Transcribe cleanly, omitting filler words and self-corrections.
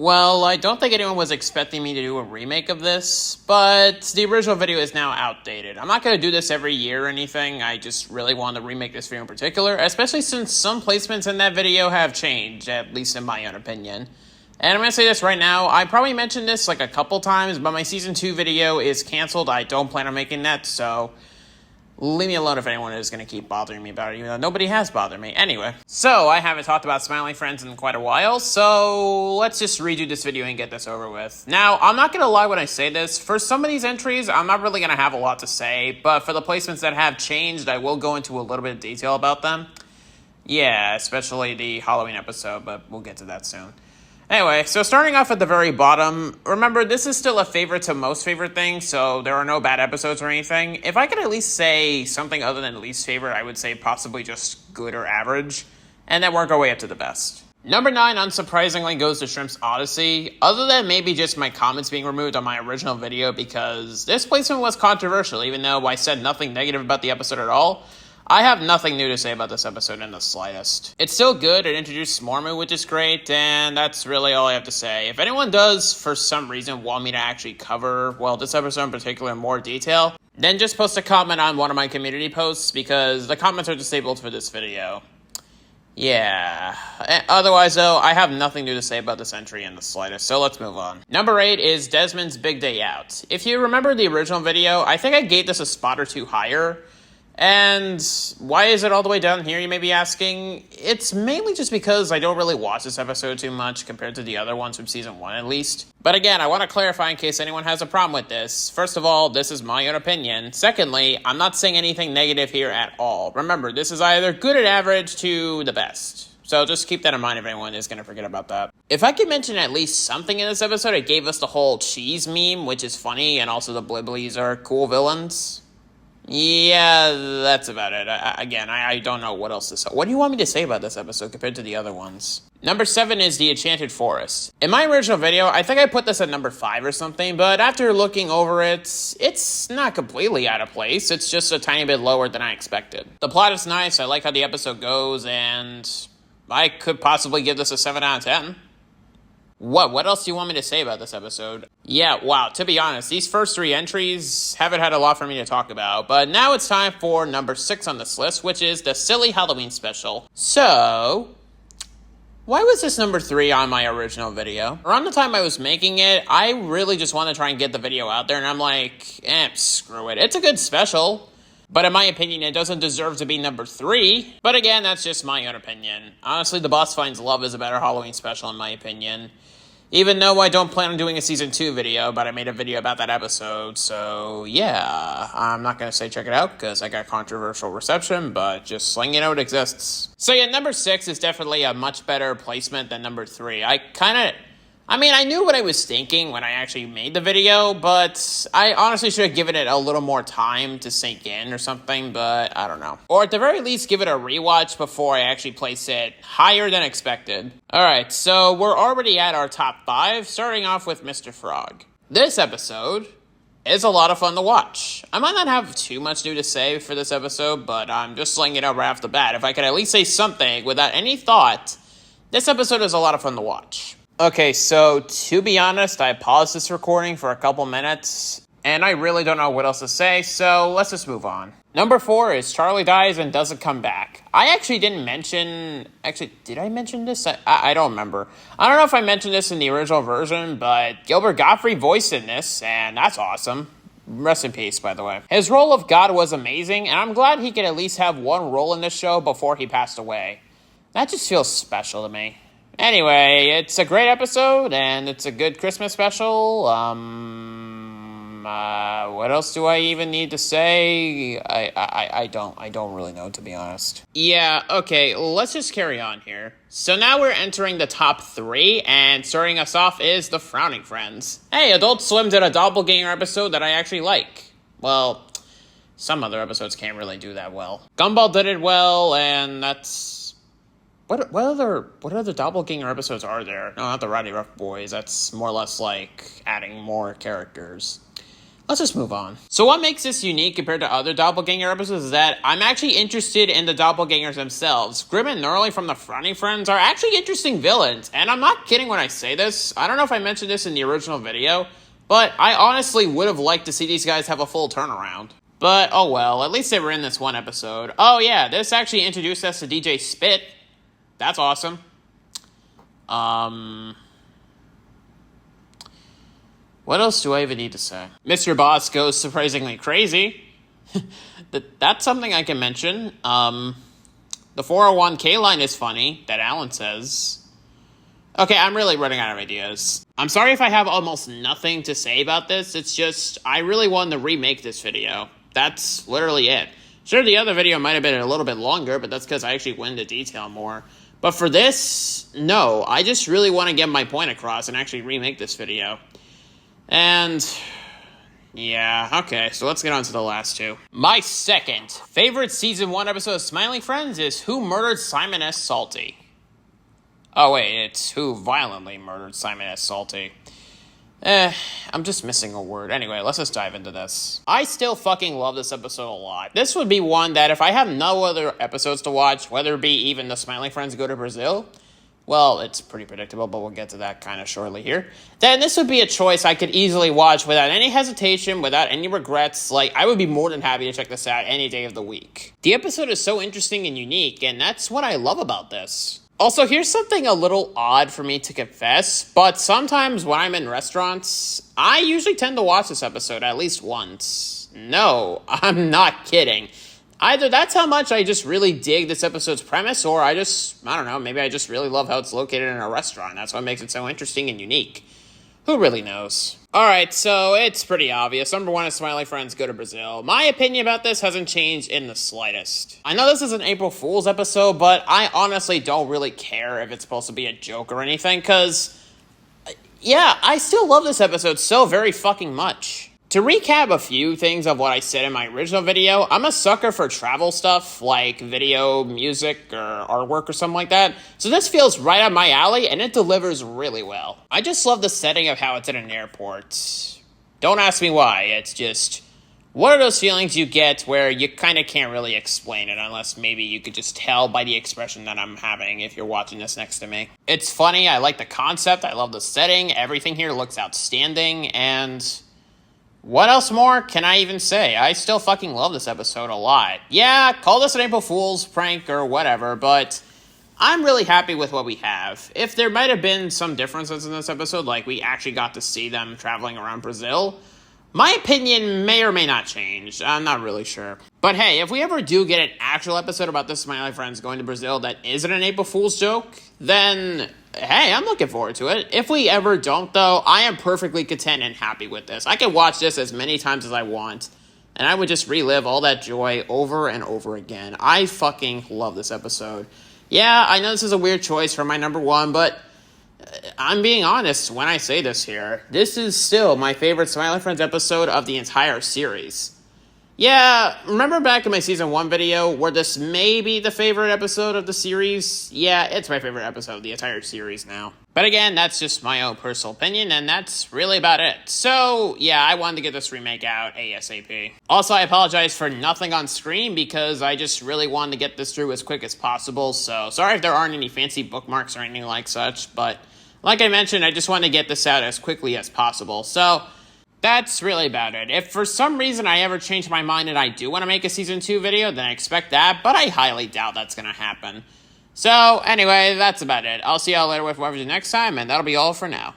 Well, I don't think anyone was expecting me to do a remake of this, but the original video is now outdated. I'm not going to do this every year or anything, I just really wanted to remake this video in particular, especially since some placements in that video have changed, at least in my own opinion. And I'm going to say this right now, I probably mentioned this like a couple times, but my Season 2 video is canceled. I don't plan on making that, so leave me alone if anyone is going to keep bothering me about it, even though nobody has bothered me. Anyway, so I haven't talked about Smiling Friends in quite a while, so let's just redo this video and get this over with. Now, I'm not going to lie when I say this. For some of these entries, I'm not really going to have a lot to say, but for the placements that have changed, I will go into a little bit of detail about them. Yeah, especially the Halloween episode, but we'll get to that soon. Anyway, so starting off at the very bottom, remember, this is still a favorite to most favorite thing, so there are no bad episodes or anything. If I could at least say something other than least favorite, I would say possibly just good or average, and then work our way up to the best. Number 9, unsurprisingly, goes to Shrimp's Odyssey, other than maybe just my comments being removed on my original video, because this placement was controversial, even though I said nothing negative about the episode at all. I have nothing new to say about this episode in the slightest. It's still good, it introduced Mormon, which is great, and that's really all I have to say. If anyone does, for some reason, want me to actually cover, well, this episode in particular in more detail, then just post a comment on one of my community posts, because the comments are disabled for this video. Yeah. Otherwise, though, I have nothing new to say about this entry in the slightest, so let's move on. Number 8 is Desmond's Big Day Out. If you remember the original video, I think I gave this a spot or two higher. And why is it all the way down here, you may be asking? It's mainly just because I don't really watch this episode too much compared to the other ones from Season 1 at least. But again, I want to clarify in case anyone has a problem with this. First of all, this is my own opinion. Secondly, I'm not saying anything negative here at all. Remember, this is either good and average to the best. So just keep that in mind if anyone is going to forget about that. If I could mention at least something in this episode, it gave us the whole cheese meme, which is funny, and also the Blibblies are cool villains. Yeah, that's about it. I don't know what else to say. What do you want me to say about this episode compared to the other ones? Number 7 is The Enchanted Forest. In my original video, I think I put this at number 5 or something, but after looking over it, it's not completely out of place. It's just a tiny bit lower than I expected. The plot is nice, I like how the episode goes, and I could possibly give this a 7 out of 10. What else do you want me to say about this episode? Yeah, wow, to be honest, these first 3 entries haven't had a lot for me to talk about, but now it's time for number 6 on this list, which is the Silly Halloween Special. So, why was this number 3 on my original video? Around the time I was making it, I really just wanted to try and get the video out there, and I'm like, screw it. It's a good special, but in my opinion, it doesn't deserve to be number 3. But again, that's just my own opinion. Honestly, The Boss Finds Love is a better Halloween special in my opinion. Even though I don't plan on doing a Season 2 video, but I made a video about that episode, so yeah. I'm not going to say check it out, because I got controversial reception, but just letting you know it exists. So yeah, number 6 is definitely a much better placement than number 3. I knew what I was thinking when I actually made the video, but I honestly should have given it a little more time to sink in or something, but I don't know. Or at the very least, give it a rewatch before I actually place it higher than expected. Alright, so we're already at our top 5, starting off with Mr. Frog. This episode is a lot of fun to watch. I might not have too much new to say for this episode, but I'm just laying it out right off the bat. If I could at least say something without any thought, this episode is a lot of fun to watch. Okay, so to be honest, I paused this recording for a couple minutes, and I really don't know what else to say, so let's just move on. Number 4 is Charlie Dies and Doesn't Come Back. I actually didn't mention... Actually, did I mention this? I don't remember. I don't know if I mentioned this in the original version, but Gilbert Gottfried voiced in this, and that's awesome. Rest in peace, by the way. His role of God was amazing, and I'm glad he could at least have one role in this show before he passed away. That just feels special to me. Anyway, it's a great episode, and it's a good Christmas special. What else do I even need to say? I don't really know, to be honest. Yeah, okay, let's just carry on here. So now we're entering the top 3, and starting us off is The Frowning Friends. Hey, Adult Swim did a doppelganger episode that I actually like. Well, some other episodes can't really do that well. Gumball did it well, and that's... What other doppelganger episodes are there? No, not the Roddy Rough Boys. That's more or less like adding more characters. let's just move on. So what makes this unique compared to other Doppelganger episodes is that I'm actually interested in the Doppelgangers themselves. Grim and Gnarly from the Frowny Friends are actually interesting villains, and I'm not kidding when I say this. I don't know if I mentioned this in the original video, but I honestly would have liked to see these guys have a full turnaround. But, oh well, at least they were in this one episode. Oh yeah, this actually introduced us to DJ Spit. That's awesome. What else do I even need to say? Mr. Boss goes surprisingly crazy. That's something I can mention. The 401k line is funny, that Alan says. Okay, I'm really running out of ideas. I'm sorry if I have almost nothing to say about this. It's just, I really wanted to remake this video. That's literally it. Sure, the other video might have been a little bit longer, but that's because I actually went into detail more. But for this, no. I just really want to get my point across and actually remake this video. And, yeah, okay, so let's get on to the last two. My second favorite Season 1 episode of Smiling Friends is Who Murdered Simon S. Salty? Oh, wait, it's Who Violently Murdered Simon S. Salty. I'm just missing a word. Anyway, let's just dive into this. I still fucking love this episode a lot. This would be one that if I have no other episodes to watch, whether it be even the Smiling Friends Go to Brazil, well, it's pretty predictable, but we'll get to that kind of shortly here, then this would be a choice I could easily watch without any hesitation, without any regrets. Like, I would be more than happy to check this out any day of the week. The episode is so interesting and unique, and that's what I love about this. Also, here's something a little odd for me to confess, but sometimes when I'm in restaurants, I usually tend to watch this episode at least once. No, I'm not kidding. Either that's how much I just really dig this episode's premise, or I don't know, maybe I just really love how it's located in a restaurant. That's what makes it so interesting and unique. Who really knows? Alright, so it's pretty obvious. Number 1 is Smiley Friends Go to Brazil. My opinion about this hasn't changed in the slightest. I know this is an April Fool's episode, but I honestly don't really care if it's supposed to be a joke or anything, because, yeah, I still love this episode so very fucking much. To recap a few things of what I said in my original video, I'm a sucker for travel stuff, like video, music, or artwork or something like that. So this feels right up my alley, and it delivers really well. I just love the setting of how it's in an airport. Don't ask me why, it's just one of those feelings you get where you kind of can't really explain it unless maybe you could just tell by the expression that I'm having if you're watching this next to me. It's funny, I like the concept, I love the setting, everything here looks outstanding, and what else more can I even say? I still fucking love this episode a lot. Yeah, call this an April Fool's prank or whatever, but I'm really happy with what we have. If there might have been some differences in this episode, like we actually got to see them traveling around Brazil, my opinion may or may not change. I'm not really sure. But hey, if we ever do get an actual episode about the Smiley Friends going to Brazil that isn't an April Fool's joke, then hey, I'm looking forward to it. If we ever don't, though, I am perfectly content and happy with this. I can watch this as many times as I want, and I would just relive all that joy over and over again. I fucking love this episode. Yeah, I know this is a weird choice for my number 1, but I'm being honest when I say this here. This is still my favorite Smiley Friends episode of the entire series. Yeah, remember back in my Season 1 video where this may be the favorite episode of the series? Yeah, it's my favorite episode of the entire series now. But again, that's just my own personal opinion, and that's really about it. So, yeah, I wanted to get this remake out ASAP. Also, I apologize for nothing on screen because I just really wanted to get this through as quick as possible, so sorry if there aren't any fancy bookmarks or anything like such, but like I mentioned, I just wanted to get this out as quickly as possible. So that's really about it. If for some reason I ever change my mind and I do want to make a Season 2 video, then I expect that, but I highly doubt that's going to happen. So, anyway, that's about it. I'll see y'all later with whatever next time, and that'll be all for now.